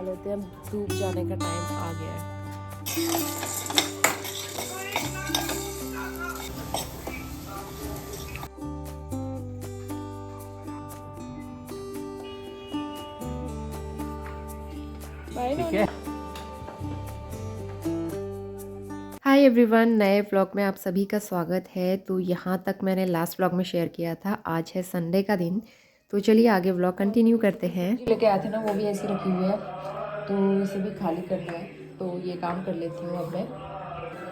लेते हैं, धूप जाने का टाइम आ गया है। ठीक है। हाय एवरीवन, नए व्लॉग में आप सभी का स्वागत है। तो यहाँ तक मैंने लास्ट व्लॉग में शेयर किया था, आज है संडे का दिन। तो चलिए आगे व्लॉग कंटिन्यू करते हैं। लेके आए थे ना, वो भी ऐसी रखी हुई है, तो इसे भी खाली करना है, तो ये काम कर लेती हूँ अब मैं।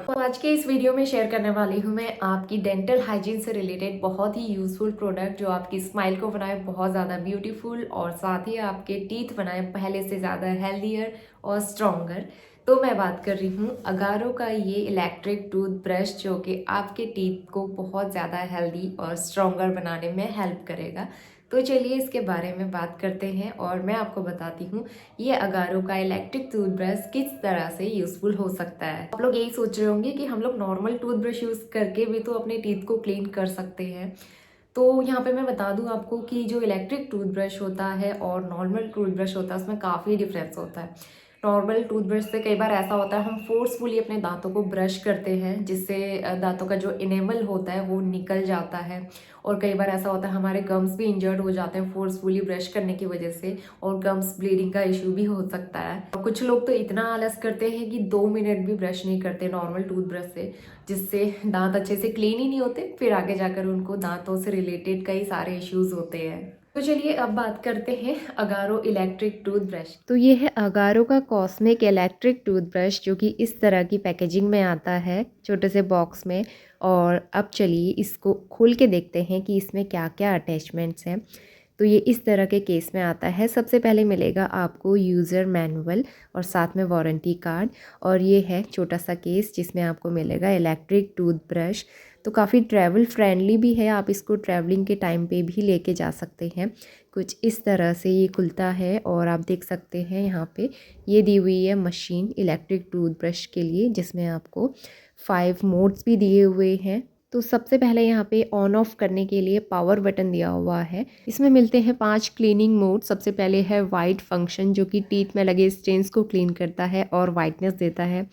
तो आज के इस वीडियो में शेयर करने वाली हूँ मैं आपकी डेंटल हाइजीन से रिलेटेड बहुत ही यूजफुल प्रोडक्ट जो आपकी स्माइल को बनाए बहुत ज़्यादा ब्यूटीफुल और साथ ही आपके टीथ बनाए पहले से ज़्यादा हेल्दियर और स्ट्रॉन्गर। तो मैं बात कर रही हूँ अगारो का ये इलेक्ट्रिक टूथब्रश जो कि आपके टीथ को बहुत ज़्यादा हेल्दी और स्ट्रॉन्गर बनाने में हेल्प करेगा। तो चलिए इसके बारे में बात करते हैं और मैं आपको बताती हूँ ये अगारो का इलेक्ट्रिक टूथब्रश किस तरह से यूजफुल हो सकता है। आप लोग यही सोच रहे होंगे कि हम लोग नॉर्मल टूथब्रश यूज करके भी तो अपने टीथ को क्लीन कर सकते हैं। तो यहाँ पे मैं बता दूं आपको कि जो इलेक्ट्रिक टूथब्रश होता है और नॉर्मल टूथब्रश होता है उसमें काफ़ी डिफरेंस होता है। नॉर्मल टूथब्रश से कई बार ऐसा होता है हम फोर्सफुली अपने दांतों को ब्रश करते हैं जिससे दांतों का जो इनेमल होता है वो निकल जाता है। और कई बार ऐसा होता है हमारे गम्स भी इंजर्ड हो जाते हैं फोर्सफुली ब्रश करने की वजह से, और गम्स ब्लीडिंग का इशू भी हो सकता है। और कुछ लोग तो इतना आलस करते हैं कि 2 मिनट भी ब्रश नहीं करते नॉर्मल टूथब्रश से, जिससे दांत अच्छे से क्लीन ही नहीं होते, फिर आगे जाकर उनको दांतों से रिलेटेड कई सारे इश्यूज होते हैं। तो चलिए अब बात करते हैं अगारो इलेक्ट्रिक टूथब्रश। तो ये है अगारो का कॉस्मिक इलेक्ट्रिक टूथब्रश जो कि इस तरह की पैकेजिंग में आता है, छोटे से बॉक्स में। और अब चलिए इसको खोल के देखते हैं कि इसमें क्या क्या अटैचमेंट्स हैं। तो ये इस तरह के केस में आता है। सबसे पहले मिलेगा आपको यूज़र मैनुअल और साथ में वारंटी कार्ड, और ये है छोटा सा केस जिसमें आपको मिलेगा इलेक्ट्रिक टूथब्रश। तो काफ़ी ट्रैवल फ्रेंडली भी है, आप इसको ट्रैवलिंग के टाइम पे भी लेके जा सकते हैं। कुछ इस तरह से ये खुलता है और आप देख सकते हैं यहाँ पे ये दी हुई है मशीन इलेक्ट्रिक टूथब्रश के लिए, जिसमें आपको 5 मोड्स भी दिए हुए हैं। तो सबसे पहले यहाँ पे ऑन ऑफ करने के लिए पावर बटन दिया हुआ है। इसमें मिलते हैं 5 क्लीनिंग मोड। सबसे पहले है वाइट फंक्शन जो कि टीथ में लगे स्टेन्स को क्लीन करता है और वाइटनेस देता है।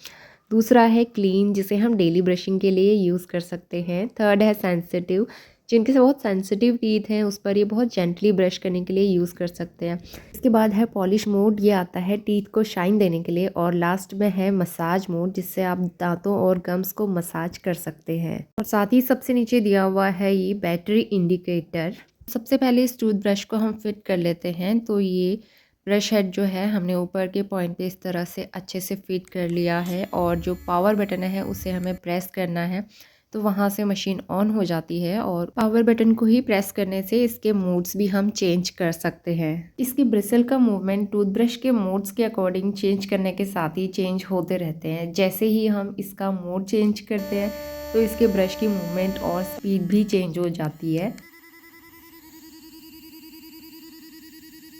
दूसरा है क्लीन, जिसे हम डेली ब्रशिंग के लिए यूज़ कर सकते हैं। थर्ड है सेंसिटिव, जिनके से बहुत सेंसिटिव टीथ हैं उस पर ये बहुत जेंटली ब्रश करने के लिए यूज़ कर सकते हैं। इसके बाद है पॉलिश मोड, ये आता है टीथ को शाइन देने के लिए। और लास्ट में है मसाज मोड, जिससे आप दांतों और गम्स को मसाज कर सकते हैं। और साथ ही सबसे नीचे दिया हुआ है ये बैटरी इंडिकेटर। सबसे पहले इस टूथब्रश को हम फिट कर लेते हैं। तो ये ब्रश हेड जो है हमने ऊपर के पॉइंट पे इस तरह से अच्छे से फिट कर लिया है, और जो पावर बटन है उसे हमें प्रेस करना है, तो वहाँ से मशीन ऑन हो जाती है। और पावर बटन को ही प्रेस करने से इसके मोड्स भी हम चेंज कर सकते हैं। इसकी ब्रिसल का मूवमेंट टूथब्रश के मोड्स के अकॉर्डिंग चेंज करने के साथ ही चेंज होते रहते हैं। जैसे ही हम इसका मोड चेंज करते हैं तो इसके ब्रश की मूवमेंट और स्पीड भी चेंज हो जाती है।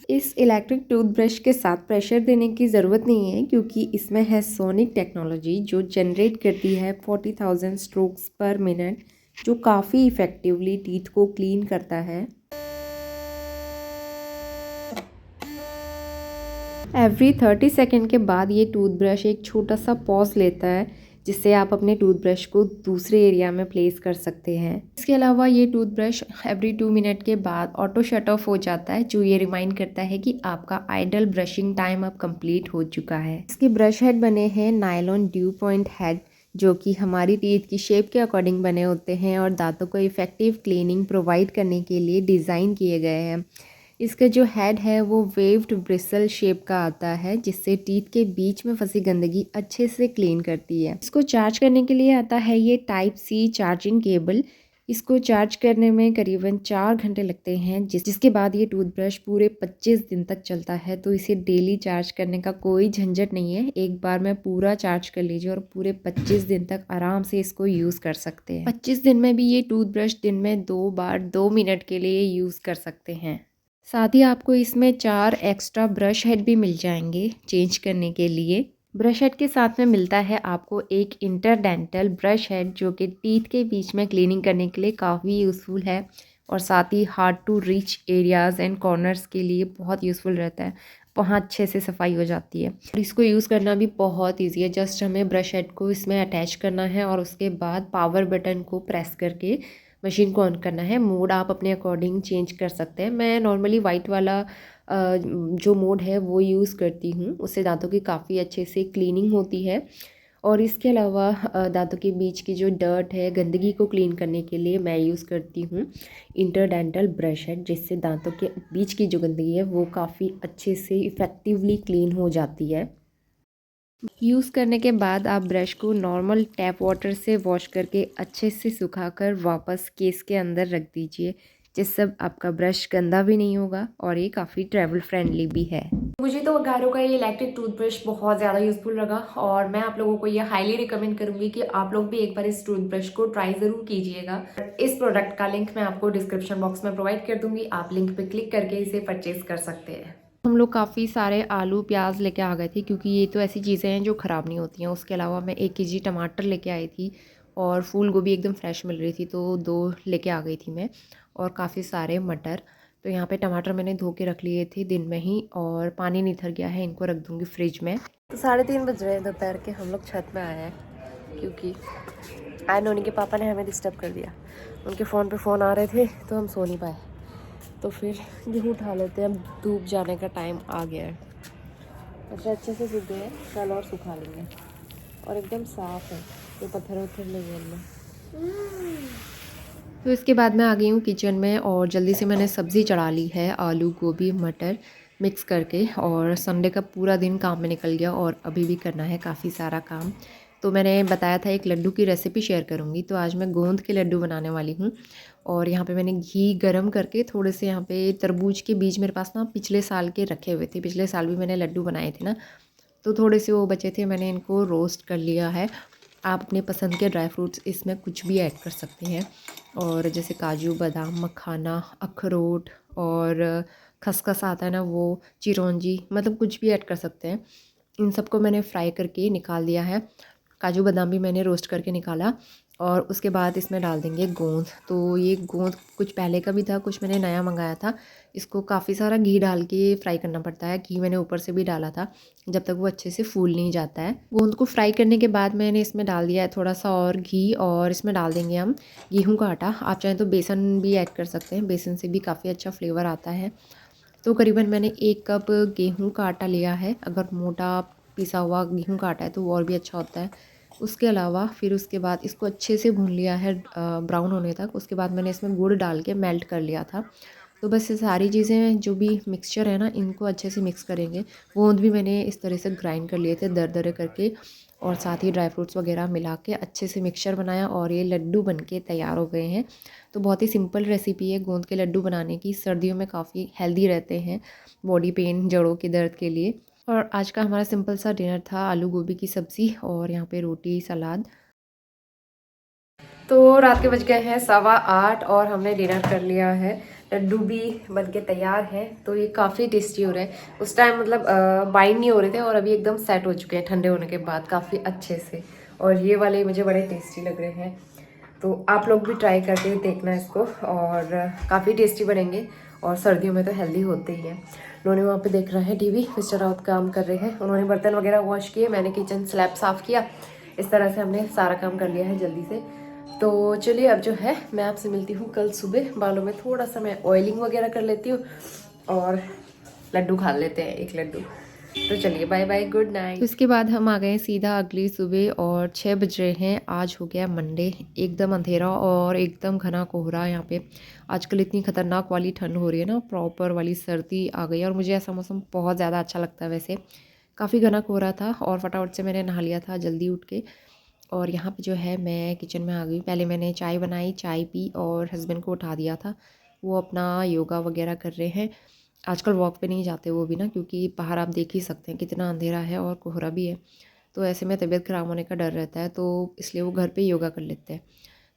इस इलेक्ट्रिक टूथब्रश के साथ प्रेशर देने की ज़रूरत नहीं है, क्योंकि इसमें है सोनिक टेक्नोलॉजी जो जनरेट करती है 40,000 स्ट्रोक्स पर मिनट, जो काफ़ी इफ़ेक्टिवली टीथ को क्लीन करता है। एवरी 30 सेकेंड के बाद ये टूथब्रश एक छोटा सा पॉज लेता है, जिससे आप अपने टूथब्रश को दूसरे एरिया में प्लेस कर सकते हैं। इसके अलावा ये टूथब्रश एवरी 2 मिनट के बाद ऑटो शट ऑफ हो जाता है, जो ये रिमाइंड करता है कि आपका आइडल ब्रशिंग टाइम अब कंप्लीट हो चुका है। इसके ब्रश हेड बने हैं नायलॉन ड्यू पॉइंट हेड, जो कि हमारी टीथ की शेप के अकॉर्डिंग बने होते हैं और दांतों को इफेक्टिव क्लीनिंग प्रोवाइड करने के लिए डिज़ाइन किए गए हैं। इसका जो हेड है वो वेव्ड ब्रिसल शेप का आता है, जिससे टीथ के बीच में फंसी गंदगी अच्छे से क्लीन करती है। इसको चार्ज करने के लिए आता है ये टाइप सी चार्जिंग केबल। इसको चार्ज करने में करीबन 4 घंटे लगते हैं, जिसके बाद ये टूथब्रश पूरे 25 दिन तक चलता है। तो इसे डेली चार्ज करने का कोई झंझट नहीं है, एक बार में पूरा चार्ज कर लीजिए और पूरे 25 दिन तक आराम से इसको यूज़ कर सकते हैं। 25 दिन में भी ये टूथब्रश दिन में 2 बार 2 मिनट के लिए यूज़ कर सकते हैं। साथ ही आपको इसमें 4 एक्स्ट्रा ब्रश हेड भी मिल जाएंगे चेंज करने के लिए। ब्रश हेड के साथ में मिलता है आपको एक इंटरडेंटल ब्रश हेड, जो कि टीथ के बीच में क्लीनिंग करने के लिए काफ़ी यूज़फुल है और साथ ही hard to reach areas and corners के लिए बहुत यूज़फुल रहता है। वहाँ अच्छे से सफाई हो जाती है। और इसको यूज़ करना भी बहुत ईजी है। जस्ट हमें ब्रश हेड को इसमें अटैच करना है और उसके बाद पावर बटन को प्रेस करके मशीन को ऑन करना है। मोड आप अपने अकॉर्डिंग चेंज कर सकते हैं। मैं नॉर्मली वाइट वाला जो मोड है वो यूज़ करती हूँ, उससे दांतों की काफ़ी अच्छे से क्लीनिंग होती है। और इसके अलावा दांतों के बीच की जो डर्ट है, गंदगी को क्लीन करने के लिए मैं यूज़ करती हूँ इंटरडेंटल ब्रश है, जिससे दांतों के बीच की जो गंदगी है वो काफ़ी अच्छे से इफ़ेक्टिवली क्लीन हो जाती है। यूज़ करने के बाद आप ब्रश को नॉर्मल टैप वाटर से वॉश करके अच्छे से सुखाकर वापस केस के अंदर रख दीजिए, जिससे आपका ब्रश गंदा भी नहीं होगा और ये काफ़ी ट्रैवल फ्रेंडली भी है। मुझे तो गारो का ये इलेक्ट्रिक टूथब्रश बहुत ज़्यादा यूज़फुल लगा और मैं आप लोगों को ये हाईली रिकमेंड करूँगी कि आप लोग भी एक बार इस टूथब्रश को ट्राई ज़रूर कीजिएगा। इस प्रोडक्ट का लिंक मैं आपको डिस्क्रिप्शन बॉक्स में प्रोवाइड कर दूँगी, आप लिंक पे क्लिक करके इसे परचेज़ कर सकते हैं। हम लोग काफ़ी सारे आलू प्याज लेके आ गए थे, क्योंकि ये तो ऐसी चीज़ें हैं जो ख़राब नहीं होती हैं। उसके अलावा मैं 1 केजी टमाटर लेके आई थी और फूल गोभी एकदम फ्रेश मिल रही थी, तो 2 लेके आ गई थी मैं, और काफ़ी सारे मटर। तो यहाँ पे टमाटर मैंने धो के रख लिए थे दिन में ही, और पानी निथर गया है, इनको रख दूँगी फ्रिज में। तो 3:30 बज रहे हैं दोपहर के, हम लोग छत में आए हैं क्योंकि आए नोनी के पापा ने हमें डिस्टर्ब कर दिया। उनके फ़ोन पे फ़ोन आ रहे थे तो हम सो नहीं पाए, तो फिर गेहूँ उठा लेते हैं। अब धूप जाने का टाइम आ गया है। अच्छा, अच्छे से सूख गए हैं, कल और सुखा लेंगे। और एकदम साफ़ है, कोई पत्थर वत्थर नहीं है इनमें। तो इसके बाद मैं आ गई हूँ किचन में और जल्दी से मैंने सब्ज़ी चढ़ा ली है, आलू गोभी मटर मिक्स करके। और संडे का पूरा दिन काम में निकल गया और अभी भी करना है काफ़ी सारा काम। तो मैंने बताया था एक लड्डू की रेसिपी शेयर करूँगी, तो आज मैं गोंद के लड्डू बनाने वाली हूँ। और यहाँ पे मैंने घी गरम करके थोड़े से, यहाँ पे तरबूज के बीज मेरे पास ना पिछले साल के रखे हुए थे, पिछले साल भी मैंने लड्डू बनाए थे ना, तो थोड़े से वो बचे थे, मैंने इनको रोस्ट कर लिया है। आप अपने पसंद के ड्राई फ्रूट्स इसमें कुछ भी ऐड कर सकते हैं, और जैसे काजू बादाम मखाना अखरोट और खसखस आता है ना, वो चिरौंजी, मतलब कुछ भी ऐड कर सकते हैं। इन सबको मैंने फ्राई करके निकाल दिया है। काजू बादाम भी मैंने रोस्ट करके निकाला, और उसके बाद इसमें डाल देंगे गोंद। तो ये गोंद कुछ पहले का भी था, कुछ मैंने नया मंगाया था। इसको काफ़ी सारा घी डाल के फ्राई करना पड़ता है, घी मैंने ऊपर से भी डाला था, जब तक वो अच्छे से फूल नहीं जाता है। गोंद को फ्राई करने के बाद मैंने इसमें डाल दिया है थोड़ा सा और घी, और इसमें डाल देंगे हम गेहूँ का आटा। आप चाहें तो बेसन भी ऐड कर सकते हैं, बेसन से भी काफ़ी अच्छा फ्लेवर आता है। तो करीबन मैंने 1 कप गेहूँ का आटा लिया है। अगर मोटा पिसा हुआ गेहूँ का आटा है तो वो और भी अच्छा होता है। उसके अलावा फिर उसके बाद इसको अच्छे से भून लिया है ब्राउन होने तक। उसके बाद मैंने इसमें गुड़ डाल के मेल्ट कर लिया था। तो बस ये सारी चीज़ें जो भी मिक्सचर है ना, इनको अच्छे से मिक्स करेंगे। गोंद भी मैंने इस तरह से ग्राइंड कर लिए थे दरदरे करके, और साथ ही ड्राई फ्रूट्स वगैरह मिला के अच्छे से मिक्सचर बनाया, और ये लड्डू बन के तैयार हो गए हैं। तो बहुत ही सिंपल रेसिपी है गोंद के लड्डू बनाने की। सर्दियों में काफ़ी हेल्दी रहते हैं बॉडी पेन जड़ों के दर्द के लिए। और आज का हमारा सिंपल सा डिनर था आलू गोभी की सब्ज़ी, और यहाँ पे रोटी सलाद। तो रात के बज गए हैं 8:15 और हमने डिनर कर लिया है। लड्डू भी बन के तैयार है। तो ये काफ़ी टेस्टी हो रहे हैं। उस टाइम मतलब बाइंड नहीं हो रहे थे, और अभी एकदम सेट हो चुके हैं ठंडे होने के बाद काफ़ी अच्छे से। और ये वाले मुझे बड़े टेस्टी लग रहे हैं। तो आप लोग भी ट्राई करके देखना इसको, और काफ़ी टेस्टी बनेंगे। और सर्दियों में तो हेल्दी होते ही हैं। उन्होंने वहाँ पे देख रहा है टीवी, मिस्टर राउत काम कर रहे हैं। उन्होंने बर्तन वगैरह वॉश किए, मैंने किचन स्लैब साफ़ किया। इस तरह से हमने सारा काम कर लिया है जल्दी से। तो चलिए अब जो है मैं आपसे मिलती हूँ कल सुबह। बालों में थोड़ा सा मैं ऑयलिंग वगैरह कर लेती हूँ, और लड्डू खा लेते हैं एक लड्डू। तो चलिए बाय बाय, गुड नाइट। तो इसके बाद हम आ गए सीधा अगली सुबह, और 6 बज रहे हैं। आज हो गया मंडे, एकदम अंधेरा और एकदम घना कोहरा। यहाँ पे आजकल इतनी खतरनाक वाली ठंड हो रही है ना, प्रॉपर वाली सर्दी आ गई है, और मुझे ऐसा मौसम बहुत ज़्यादा अच्छा लगता है। वैसे काफ़ी घना कोहरा था, और फटाफट से मैंने नहा लिया था जल्दी उठ के। और यहाँ पे जो है मैं किचन में आ गई। पहले मैंने चाय बनाई, चाय पी, और हस्बैंड को उठा दिया था। वो अपना योगा वगैरह कर रहे हैं। आजकल वॉक पे नहीं जाते वो भी ना, क्योंकि बाहर आप देख ही सकते हैं कितना अंधेरा है और कोहरा भी है। तो ऐसे में तबीयत ख़राब होने का डर रहता है, तो इसलिए वो घर पे योगा कर लेते हैं।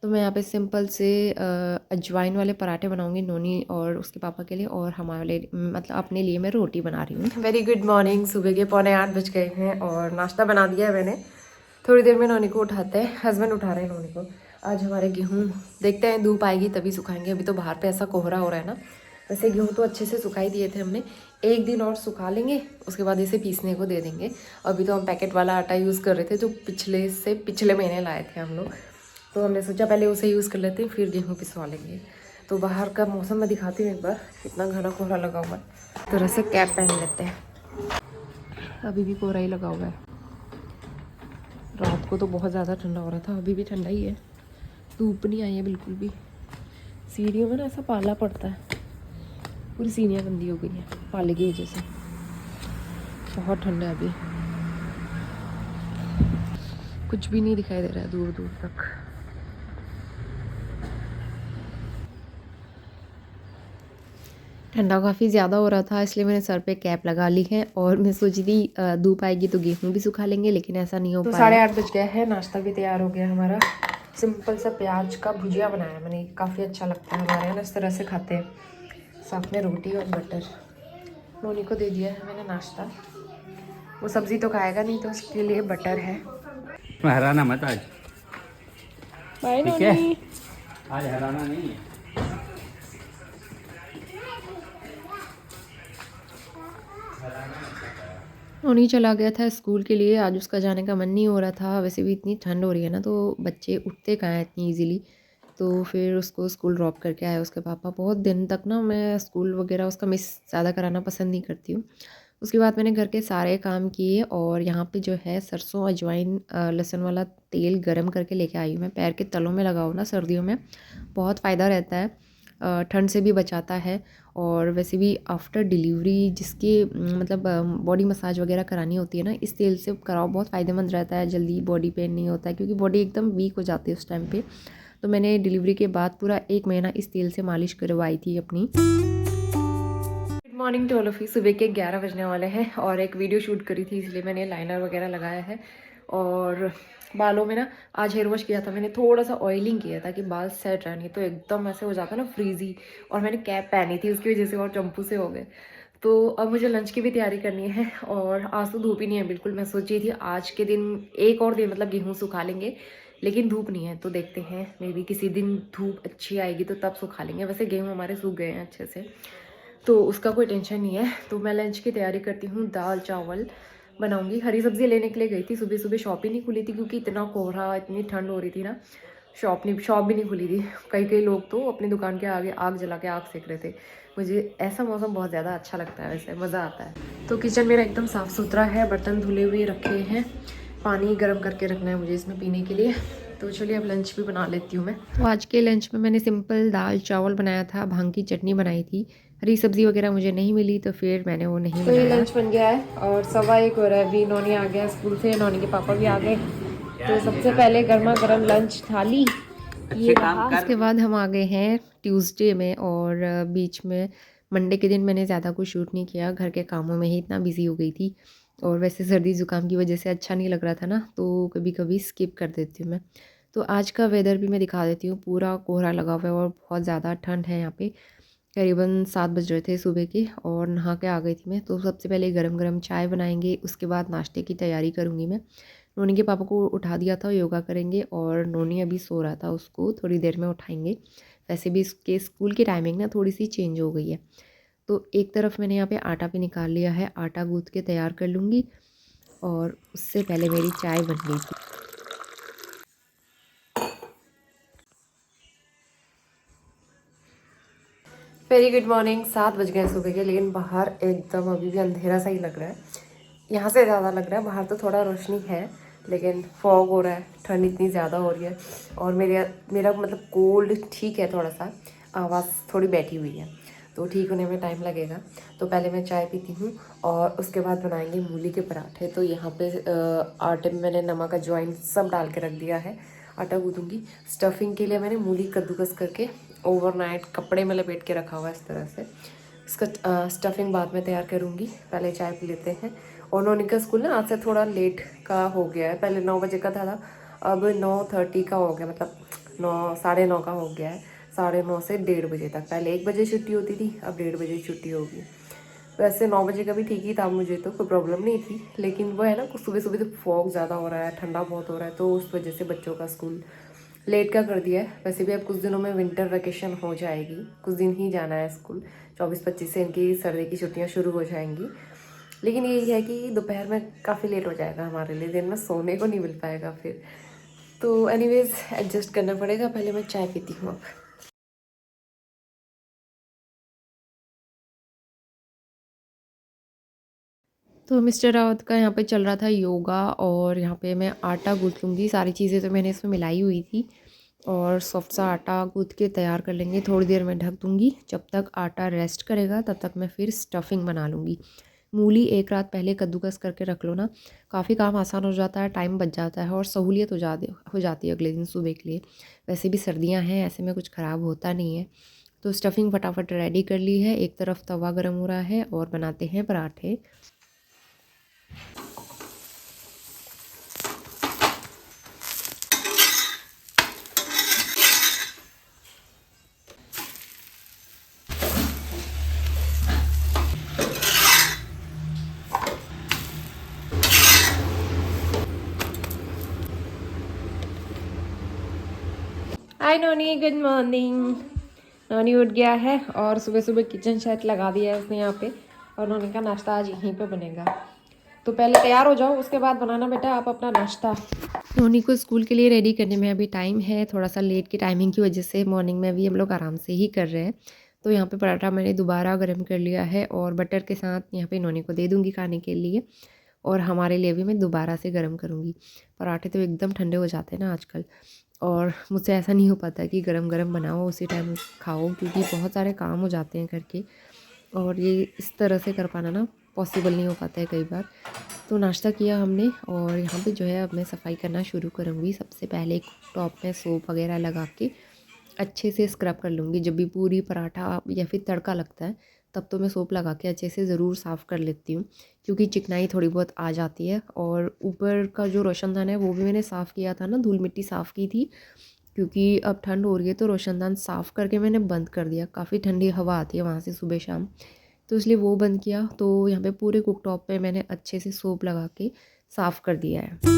तो मैं यहाँ पे सिंपल से अजवाइन वाले पराठे बनाऊंगी नोनी और उसके पापा के लिए, और हमारे मतलब अपने लिए मैं रोटी बना रही हूँ। Very good morning. सुबह के 7:45 बज गए हैं, और नाश्ता बना दिया है मैंने। थोड़ी देर में नोनी को उठाते हैं, हस्बैंड उठा रहे हैं नोनी को। आज हमारे गेहूँ देखते हैं, धूप आएगी तभी सुखाएंगे। अभी तो बाहर पे ऐसा कोहरा हो रहा है ना। वैसे गेहूँ तो अच्छे से सुखाई दिए थे हमने, एक दिन और सुखा लेंगे, उसके बाद इसे पीसने को दे देंगे। अभी तो हम पैकेट वाला आटा यूज़ कर रहे थे जो पिछले महीने लाए थे हम लोग, तो हमने सोचा पहले उसे यूज़ कर लेते हैं फिर गेहूँ पिसवा लेंगे। तो बाहर का मौसम मैं दिखाती हूँ एक बार, कितना घना कोहरा लगा हुआ है। तो तरह से कैप पहन लेते हैं, अभी भी कोहरा ही लगा हुआ है। रात को तो बहुत ज़्यादा ठंडा हो रहा था, अभी भी ठंडा ही है, धूप नहीं आई है बिल्कुल भी। सीढ़ियों में ना ऐसा पाला पड़ता है, पूरी सीढ़ियाँ गंदी हो गई हैं पाले की वजह से, बहुत ठंडा है अभी, कुछ भी नहीं दिखाई दे रहा है दूर दूर तक। ठंडा काफ़ी ज़्यादा हो रहा था इसलिए मैंने सर पे कैप लगा ली है, और मैं सोची थी धूप आएगी तो गेहूँ भी सुखा लेंगे, लेकिन ऐसा नहीं हो पाया। 8:30 बज गया है, नाश्ता भी तैयार हो गया हमारा। सिंपल सा प्याज का भुजिया बनाया मैंने, काफ़ी अच्छा लगता है हमारे यहाँ, इस तरह से खाते हैं, साथ में रोटी और बटर। नोनी को दे दिया है मैंने नाश्ता, वो सब्ज़ी तो खाएगा नहीं तो उसके लिए बटर है। हराना मत आज, बाय ठीक है? नोनी। आज हराना नहीं है। नोनी चला गया था स्कूल के लिए, आज उसका जाने का मन नहीं हो रहा था। वैसे भी इतनी ठंड हो रही है ना, तो बच्चे उठते कहाँ हैं इतनी इजीली। तो फिर उसको स्कूल ड्रॉप करके आए उसके पापा। बहुत दिन तक ना मैं स्कूल वगैरह उसका मिस ज़्यादा कराना पसंद नहीं करती हूँ। उसके बाद मैंने घर के सारे काम किए, और यहाँ पे जो है सरसों अजवाइन लहसुन वाला तेल गरम करके लेके आई हूँ। मैं पैर के तलों में लगाऊँ ना सर्दियों में, बहुत फ़ायदा रहता है, ठंड से भी बचाता है। और वैसे भी आफ्टर डिलीवरी जिसके मतलब बॉडी मसाज वगैरह करानी होती है ना, इस तेल से कराओ, बहुत फ़ायदेमंद रहता है, जल्दी बॉडी पेन नहीं होता है, क्योंकि बॉडी एकदम वीक हो जाती है उस टाइम पे। तो मैंने डिलीवरी के बाद पूरा 1 महीना इस तेल से मालिश करवाई थी अपनी। Good morning to all of you. सुबह के 11 बजने वाले हैं, और एक वीडियो शूट करी थी इसलिए मैंने लाइनर वगैरह लगाया है। और बालों में ना आज हेयर वॉश किया था मैंने, थोड़ा सा ऑयलिंग किया था कि बाल सेट रहे, नहीं तो एकदम ऐसे हो जाता है ना फ्रीजी। और मैंने कैप पहनी थी उसकी वजह से और चंपू से हो गए। तो अब मुझे लंच की भी तैयारी करनी है, और आज तो धूप ही नहीं है बिल्कुल। मैं सोची थी आज के दिन एक और दिन मतलब गेहूँ सुखा लेंगे, लेकिन धूप नहीं है, तो देखते हैं मे बी किसी दिन धूप अच्छी आएगी तो तब सुखा लेंगे। वैसे गेहूँ हमारे सूख गए हैं अच्छे से, तो उसका कोई टेंशन नहीं है। तो मैं लंच की तैयारी करती हूँ, दाल चावल बनाऊंगी। हरी सब्जी लेने के लिए गई थी, सुबह सुबह शॉप ही नहीं खुली थी क्योंकि इतना कोहरा, इतनी ठंड हो रही थी ना, शॉप भी नहीं खुली थी। कई लोग तो अपनी दुकान के आगे आग जला के आग सेक रहे थे। मुझे ऐसा मौसम बहुत ज़्यादा अच्छा लगता है, वैसे मज़ा आता है। तो किचन मेरा एकदम साफ़ सुथरा है, बर्तन धुले हुए रखे हैं, पानी गर्म करके रखना है मुझे इसमें पीने के लिए। तो चलिए अब लंच भी बना लेती हूँ मैं। तो आज के लंच में मैंने सिंपल दाल चावल बनाया था, भांग की चटनी बनाई थी। हरी सब्जी वगैरह मुझे नहीं मिली तो फिर मैंने वो नहीं बनाया। तो ये लंच बन गया है, और 1:15 हो रहा है अभी। नौनी आ गया स्कूल से, नौनी के पापा भी आ गए। तो सबसे पहले गर्मा गर्म लंच थाली ये रहा। उसके बाद हम आ गए हैं ट्यूसडे में, और बीच में मंडे के दिन मैंने ज़्यादा कुछ शूट नहीं किया, घर के कामों में ही इतना बिजी हो गई थी। और वैसे सर्दी ज़ुकाम की वजह से अच्छा नहीं लग रहा था ना, तो कभी कभी स्किप कर देती हूँ मैं। तो आज का वेदर भी मैं दिखा देती हूँ, पूरा कोहरा लगा हुआ है और बहुत ज़्यादा ठंड है यहाँ पे। करीबन 7 बज रहे थे सुबह के, और नहा के आ गई थी मैं। तो सबसे पहले गरम गरम चाय बनाएंगे, उसके बाद नाश्ते की तैयारी करूँगी मैं। नोनी के पापा को उठा दिया था, योगा करेंगे, और नोनी अभी सो रहा था, उसको थोड़ी देर में उठाएंगे। वैसे भी इसके स्कूल की टाइमिंग ना थोड़ी सी चेंज हो गई है। तो एक तरफ मैंने यहाँ पे आटा भी निकाल लिया है, आटा गूँथ के तैयार कर लूँगी, और उससे पहले मेरी चाय बन गई थी। Very good morning. 7 बज गए सुबह के, लेकिन बाहर एकदम अभी भी अंधेरा सा ही लग रहा है, यहाँ से ज़्यादा लग रहा है। बाहर तो थोड़ा रोशनी है, लेकिन फॉग हो रहा है, ठंड इतनी ज़्यादा हो रही है। और मेरा मतलब कोल्ड ठीक है, थोड़ा सा आवाज़ थोड़ी बैठी हुई है, तो ठीक होने में टाइम लगेगा। तो पहले मैं चाय पीती हूँ, और उसके बाद बनाएंगे मूली के पराठे। तो यहाँ पे आटे में मैंने नमक अजवाइन सब डाल के रख दिया है, आटा गूँथूँगी। स्टफिंग के लिए मैंने मूली कद्दूकस करके ओवरनाइट कपड़े में लपेट के रखा हुआ है इस तरह से। इसका स्टफिंग बाद में तैयार करूँगी, पहले चाय पी लेते हैं। और नोनी का स्कूल ना आज से थोड़ा लेट का हो गया है, पहले 9 बजे का था, अब 9:30 का हो गया, मतलब 9 साढ़े 9 का हो गया है। 9:30 से 1:30 बजे तक, पहले 1 बजे छुट्टी होती थी, अब 1:30 बजे छुट्टी होगी। वैसे 9 बजे का भी ठीक ही था, मुझे तो कोई प्रॉब्लम नहीं थी, लेकिन वो है ना सुबह सुबह तो फॉग ज़्यादा हो रहा है, ठंडा बहुत हो रहा है, तो उस वजह से बच्चों का स्कूल लेट का कर दिया है। वैसे भी अब कुछ दिनों में विंटर वेकेशन हो जाएगी, कुछ दिन ही जाना है स्कूल, 24-25 से इनकी सर्दी की छुट्टियां शुरू हो जाएंगी। लेकिन यही है कि दोपहर में काफ़ी लेट हो जाएगा हमारे लिए, दिन में सोने को नहीं मिल पाएगा फिर। तो एनीवेज एडजस्ट करना पड़ेगा। पहले मैं चाय पीती हूँ अब। तो मिस्टर रावत का यहाँ पे चल रहा था योगा, और यहाँ पे मैं आटा गूँथ लूँगी। सारी चीज़ें तो मैंने इसमें मिलाई हुई थी, और सॉफ्ट सा आटा गूँथ के तैयार कर लेंगे। थोड़ी देर में ढक दूँगी, जब तक आटा रेस्ट करेगा तब तक मैं फिर स्टफिंग बना लूँगी। मूली एक रात पहले कद्दूकस करके रख लो ना, काफ़ी काम आसान हो जाता है, टाइम बच जाता है और सहूलियत हो जाती है अगले दिन सुबह के लिए। वैसे भी सर्दियाँ हैं, ऐसे में कुछ ख़राब होता नहीं है। तो स्टफिंग फटाफट रेडी कर ली है। एक तरफ तवा गर्म हो रहा है और बनाते हैं पराठे। हाय नोनी, गुड मॉर्निंग। नोनी उठ गया है और सुबह सुबह किचन सेट लगा दिया है उसने यहाँ पे, और नोनी का नाश्ता आज यहीं पे बनेगा। तो पहले तैयार हो जाओ, उसके बाद बनाना बेटा आप अपना नाश्ता। नोनी को स्कूल के लिए रेडी करने में अभी टाइम है, थोड़ा सा लेट की टाइमिंग की वजह से मॉर्निंग में भी हम लोग आराम से ही कर रहे हैं। तो यहाँ पे पराठा मैंने दोबारा गर्म कर लिया है और बटर के साथ यहाँ पे नोनी को दे दूँगी खाने के लिए, और हमारे लिए भी मैं दोबारा से गर्म करूँगी। पराठे तो एकदम ठंडे हो जाते हैं ना आजकल, और मुझसे ऐसा नहीं हो पाता कि गरम गरम बनाओ उसी टाइम खाओ, क्योंकि बहुत सारे काम हो जाते हैं घर के, और ये इस तरह से कर पाना ना पॉसिबल नहीं हो पाता है कई बार। तो नाश्ता किया हमने, और यहाँ पे जो है अब मैं सफाई करना शुरू करूँगी। सबसे पहले एक टॉप में सोप वगैरह लगा के अच्छे से स्क्रब कर लूँगी। जब भी पूरी पराठा या फिर तड़का लगता है तब तो मैं सोप लगा के अच्छे से ज़रूर साफ़ कर लेती हूँ, क्योंकि चिकनाई थोड़ी बहुत आ जाती है। और ऊपर का जो रोशनदान है वो भी मैंने साफ़ किया था ना, धूल मिट्टी साफ़ की थी, क्योंकि अब ठंड हो रही है तो रोशनदान साफ़ करके मैंने बंद कर दिया। काफ़ी ठंडी हवा आती है वहाँ से सुबह शाम, तो इसलिए वो बंद किया। तो यहाँ पे पूरे कुकटॉप पे मैंने अच्छे से सोप लगा के साफ़ कर दिया है।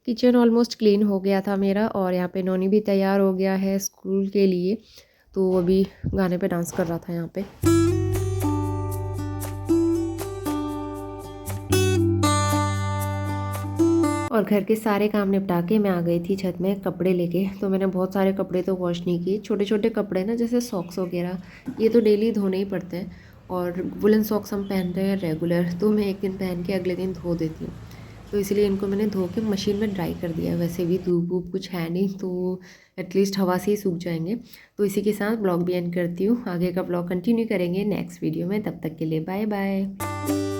किचन ऑलमोस्ट क्लीन हो गया था मेरा, और यहाँ पे नोनी भी तैयार हो गया है स्कूल के लिए। तो अभी गाने पे डांस कर रहा था यहाँ पे। और घर के सारे काम निपटा के मैं आ गई थी छत में कपड़े लेके। तो मैंने बहुत सारे कपड़े तो वॉश नहीं किए, छोटे छोटे कपड़े ना जैसे सॉक्स वगैरह, ये तो डेली धोने ही पड़ते हैं। और वुलन सॉक्स हम पहन रहे हैं रेगुलर, तो मैं एक दिन पहन के अगले दिन धो देती हूँ। तो इसलिए इनको मैंने धो के मशीन में ड्राई कर दिया है। वैसे भी धूप वूप कुछ है नहीं, तो एटलीस्ट हवा से ही सूख जाएंगे। तो इसी के साथ ब्लॉग भी एंड करती हूँ। आगे का ब्लॉग कंटिन्यू करेंगे नेक्स्ट वीडियो में, तब तक के लिए बाय बाय।